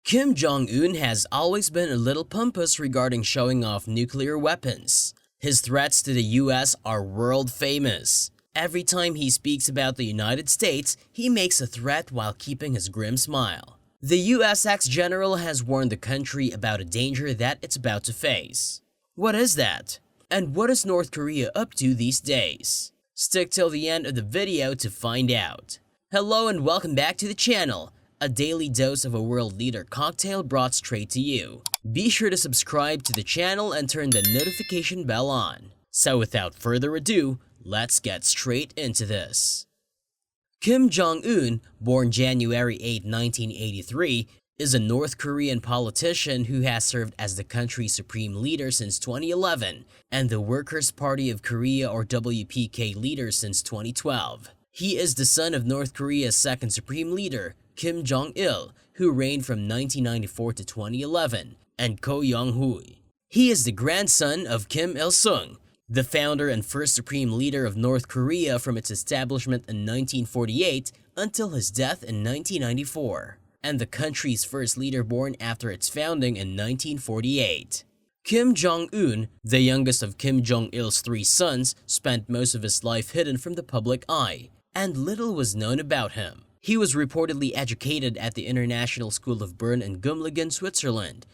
Kim Jong Un has always been a little pompous regarding showing off nuclear weapons. His threats to the US are world famous. Every time he speaks about the United States, he makes a threat while keeping his grim smile. The US ex-general has warned the country about a danger that it's about to face. What is that? And what is North Korea up to these days? Stick till the end of the video to find out. Hello and welcome back to the channel. A daily dose of a world leader cocktail brought straight to you. Be sure to subscribe to the channel and turn the notification bell on. So without further ado, let's get straight into this. Kim Jong Un, born January 8, 1983, is a North Korean politician who has served as the country's supreme leader since 2011 and the Workers' Party of Korea or WPK leader since 2012. He is the son of North Korea's second supreme leader, Kim Jong-il, who reigned from 1994 to 2011, and Ko Young-hui. He is the grandson of Kim Il-sung, the founder and first supreme leader of North Korea from its establishment in 1948 until his death in 1994, and the country's first leader born after its founding in 1948. Kim Jong-un, the youngest of Kim Jong-il's three sons, spent most of his life hidden from the public eye, and little was known about him. He was reportedly educated at the International School of Bern in Gumlingen, Switzerland,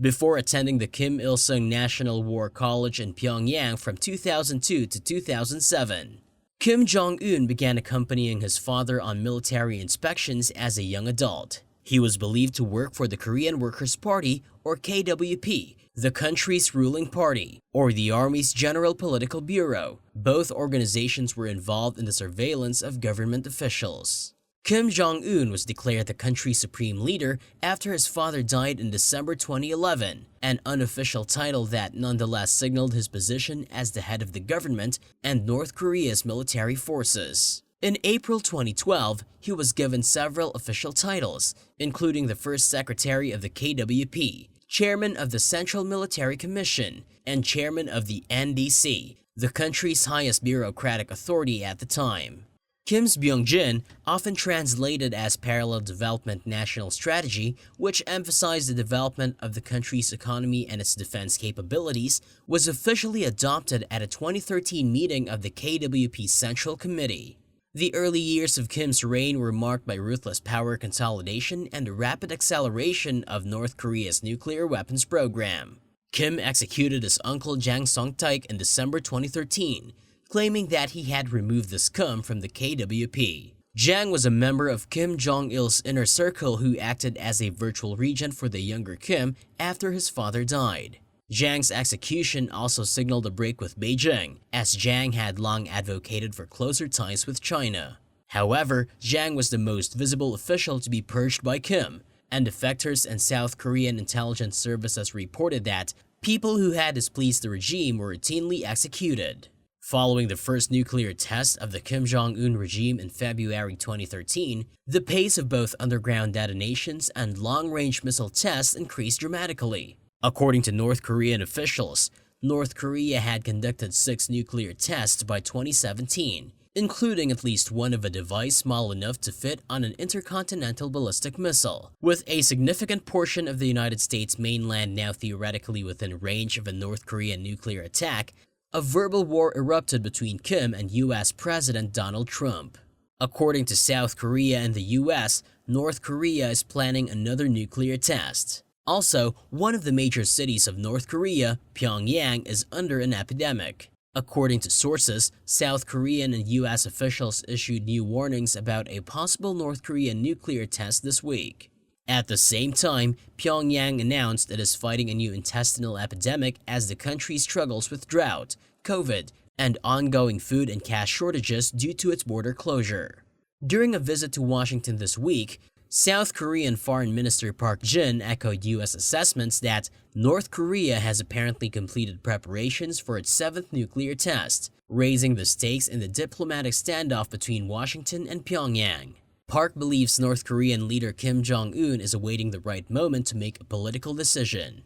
before attending the Kim Il-sung National War College in Pyongyang from 2002 to 2007. Kim Jong-un began accompanying his father on military inspections as a young adult. He was believed to work for the Korean Workers' Party, or KWP, the country's ruling party, or the Army's General Political Bureau. Both organizations were involved in the surveillance of government officials. Kim Jong-un was declared the country's supreme leader after his father died in December 2011, an unofficial title that nonetheless signaled his position as the head of the government and North Korea's military forces. In April 2012, he was given several official titles, including the first secretary of the KWP, chairman of the Central Military Commission, and chairman of the NDC, the country's highest bureaucratic authority at the time. Kim's Byung-jin, often translated as Parallel Development National Strategy, which emphasized the development of the country's economy and its defense capabilities, was officially adopted at a 2013 meeting of the KWP Central Committee. The early years of Kim's reign were marked by ruthless power consolidation and the rapid acceleration of North Korea's nuclear weapons program. Kim executed his uncle Jang Song-taek in December 2013, claiming that he had removed the scum from the KWP. Jang was a member of Kim Jong-il's inner circle who acted as a virtual regent for the younger Kim after his father died. Jang's execution also signaled a break with Beijing, as Jang had long advocated for closer ties with China. However, Jang was the most visible official to be purged by Kim, and defectors and South Korean intelligence services reported that people who had displeased the regime were routinely executed. Following the first nuclear test of the Kim Jong-un regime in February 2013, the pace of both underground detonations and long-range missile tests increased dramatically. According to North Korean officials, North Korea had conducted 6 nuclear tests by 2017, including at least one of a device small enough to fit on an intercontinental ballistic missile. With a significant portion of the United States mainland now theoretically within range of a North Korean nuclear attack, a verbal war erupted between Kim and US President Donald Trump. According to South Korea and the US, North Korea is planning another nuclear test. Also, one of the major cities of North Korea, Pyongyang, is under an epidemic. According to sources, South Korean and US officials issued new warnings about a possible North Korean nuclear test this week. At the same time, Pyongyang announced it is fighting a new intestinal epidemic as the country struggles with drought, COVID, and ongoing food and cash shortages due to its border closure. During a visit to Washington this week, South Korean Foreign Minister Park Jin echoed US assessments that North Korea has apparently completed preparations for its 7th nuclear test, raising the stakes in the diplomatic standoff between Washington and Pyongyang. Park believes North Korean leader Kim Jong-un is awaiting the right moment to make a political decision.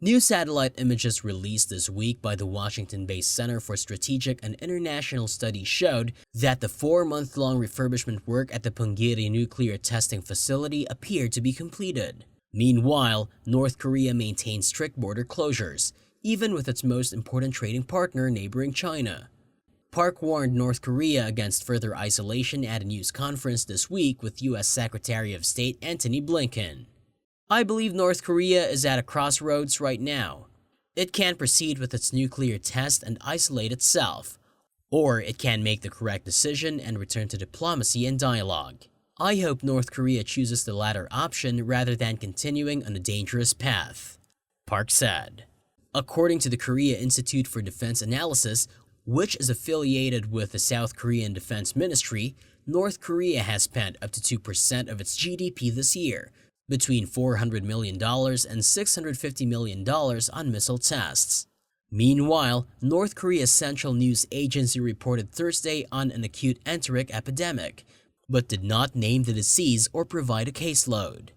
New satellite images released this week by the Washington-based Center for Strategic and International Studies showed that the 4-month-long refurbishment work at the Punggye nuclear testing facility appeared to be completed. Meanwhile, North Korea maintains strict border closures, even with its most important trading partner neighboring China. Park warned North Korea against further isolation at a news conference this week with U.S. Secretary of State Antony Blinken. "I believe North Korea is at a crossroads right now. It can proceed with its nuclear test and isolate itself, or it can make the correct decision and return to diplomacy and dialogue. I hope North Korea chooses the latter option rather than continuing on a dangerous path," Park said. According to the Korea Institute for Defense Analysis, which is affiliated with the South Korean Defense Ministry, North Korea has spent up to 2% of its GDP this year, between $400 million and $650 million on missile tests. Meanwhile, North Korea's central news agency reported Thursday on an acute enteric epidemic, but did not name the disease or provide a caseload.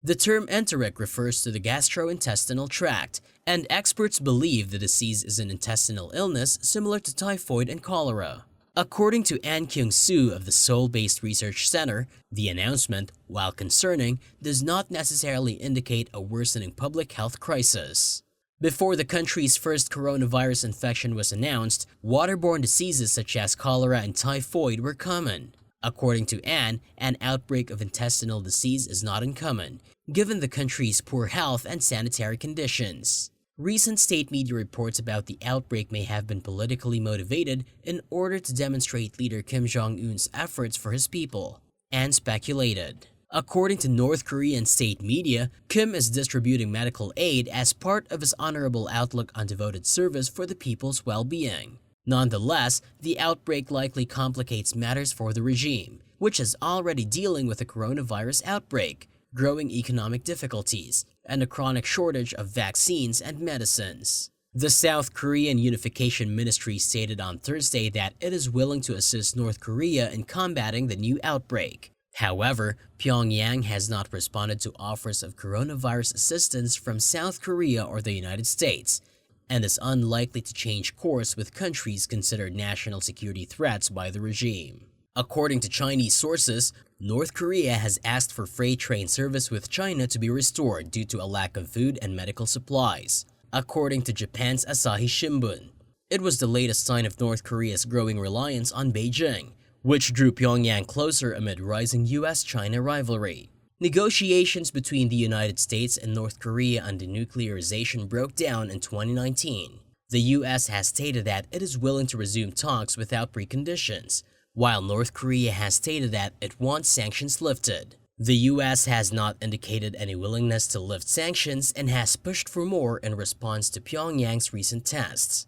The term enteric refers to the gastrointestinal tract, and experts believe the disease is an intestinal illness similar to typhoid and cholera. According to An Kyung-soo of the Seoul-based research center, the announcement, while concerning, does not necessarily indicate a worsening public health crisis. Before the country's first coronavirus infection was announced, waterborne diseases such as cholera and typhoid were common. According to an outbreak of intestinal disease is not uncommon, given the country's poor health and sanitary conditions. Recent state media reports about the outbreak may have been politically motivated in order to demonstrate leader Kim Jong Un's efforts for his people, and speculated. According to North Korean state media, Kim is distributing medical aid as part of his honorable outlook on devoted service for the people's well-being. Nonetheless, the outbreak likely complicates matters for the regime, which is already dealing with a coronavirus outbreak, growing economic difficulties, and a chronic shortage of vaccines and medicines. The South Korean Unification Ministry stated on Thursday that it is willing to assist North Korea in combating the new outbreak. However, Pyongyang has not responded to offers of coronavirus assistance from South Korea or the United States, and is unlikely to change course with countries considered national security threats by the regime. According to Chinese sources, North Korea has asked for freight train service with China to be restored due to a lack of food and medical supplies, according to Japan's Asahi Shimbun. It was the latest sign of North Korea's growing reliance on Beijing, which drew Pyongyang closer amid rising US-China rivalry. Negotiations between the United States and North Korea on denuclearization broke down in 2019. The US has stated that it is willing to resume talks without preconditions, while North Korea has stated that it wants sanctions lifted. The US has not indicated any willingness to lift sanctions and has pushed for more in response to Pyongyang's recent tests.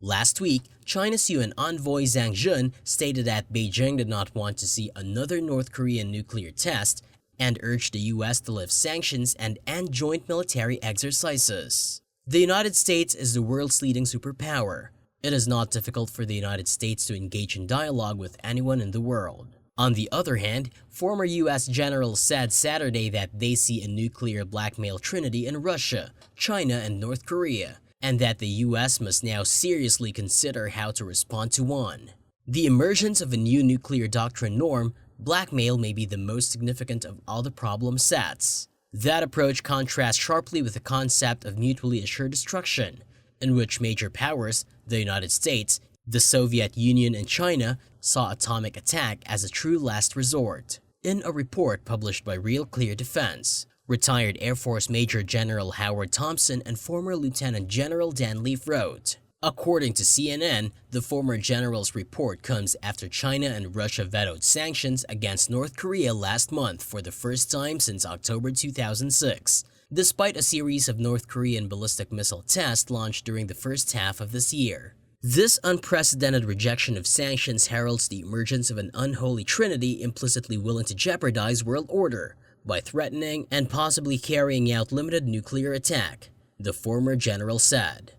Last week, China's UN envoy Zhang Jun stated that Beijing did not want to see another North Korean nuclear test and urged the US to lift sanctions and end joint military exercises. The United States is the world's leading superpower. It is not difficult for the United States to engage in dialogue with anyone in the world. On the other hand, former US generals said Saturday that they see a nuclear blackmail trinity in Russia, China, and North Korea, and that the US must now seriously consider how to respond to one. The emergence of a new nuclear doctrine norm, blackmail may be the most significant of all the problem sets. That approach contrasts sharply with the concept of mutually assured destruction, in which major powers, the United States, the Soviet Union, and China, saw atomic attack as a true last resort. In a report published by Real Clear Defense, retired Air Force Major General Howard Thompson and former Lieutenant General Dan Leaf wrote, according to CNN, the former general's report comes after China and Russia vetoed sanctions against North Korea last month for the first time since October 2006, despite a series of North Korean ballistic missile tests launched during the first half of this year. This unprecedented rejection of sanctions heralds the emergence of an unholy trinity implicitly willing to jeopardize world order by threatening and possibly carrying out limited nuclear attack, the former general said.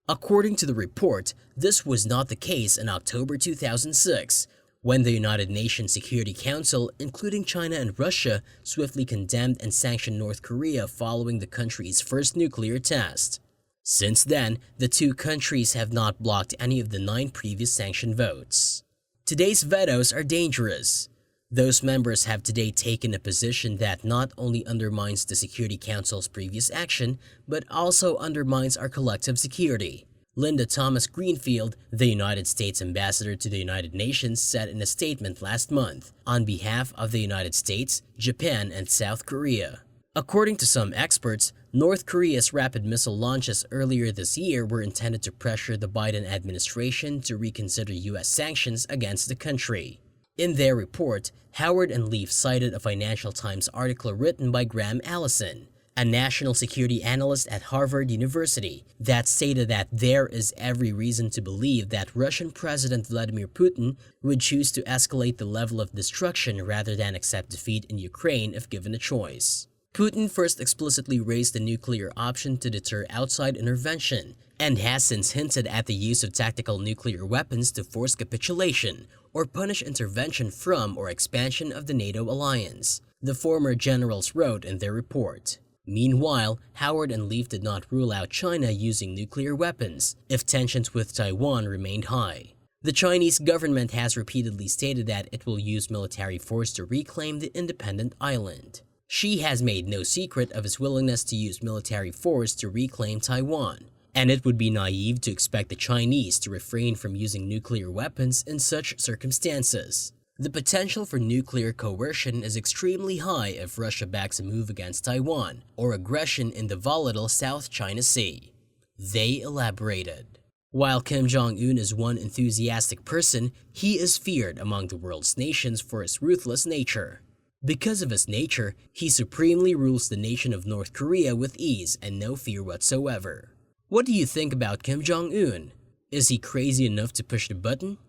According to the report, this was not the case in October 2006, when the United Nations Security Council, including China and Russia, swiftly condemned and sanctioned North Korea following the country's first nuclear test. Since then, the two countries have not blocked any of the 9 previous sanction votes. Today's vetos are dangerous. Those members have today taken a position that not only undermines the Security Council's previous action, but also undermines our collective security. Linda Thomas Greenfield, the United States ambassador to the United Nations, said in a statement last month on behalf of the United States, Japan, and South Korea. According to some experts, North Korea's rapid missile launches earlier this year were intended to pressure the Biden administration to reconsider U.S. sanctions against the country. In their report, Howard and Leaf cited a Financial Times article written by Graham Allison, a national security analyst at Harvard University, that stated that there is every reason to believe that Russian President Vladimir Putin would choose to escalate the level of destruction rather than accept defeat in Ukraine if given a choice. Putin first explicitly raised the nuclear option to deter outside intervention, and has since hinted at the use of tactical nuclear weapons to force capitulation or punish intervention from or expansion of the NATO alliance, the former generals wrote in their report. Meanwhile, Howard and Leaf did not rule out China using nuclear weapons if tensions with Taiwan remained high. The Chinese government has repeatedly stated that it will use military force to reclaim the independent island. Xi has made no secret of his willingness to use military force to reclaim Taiwan, and it would be naive to expect the Chinese to refrain from using nuclear weapons in such circumstances. The potential for nuclear coercion is extremely high if Russia backs a move against Taiwan or aggression in the volatile South China Sea. They elaborated. While Kim Jong Un is one enthusiastic person, he is feared among the world's nations for his ruthless nature. Because of his nature, he supremely rules the nation of North Korea with ease and no fear whatsoever. What do you think about Kim Jong Un? Is he crazy enough to push the button?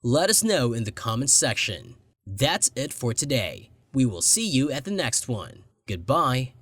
Let us know in the comments section. That's it for today. We will see you at the next one. Goodbye.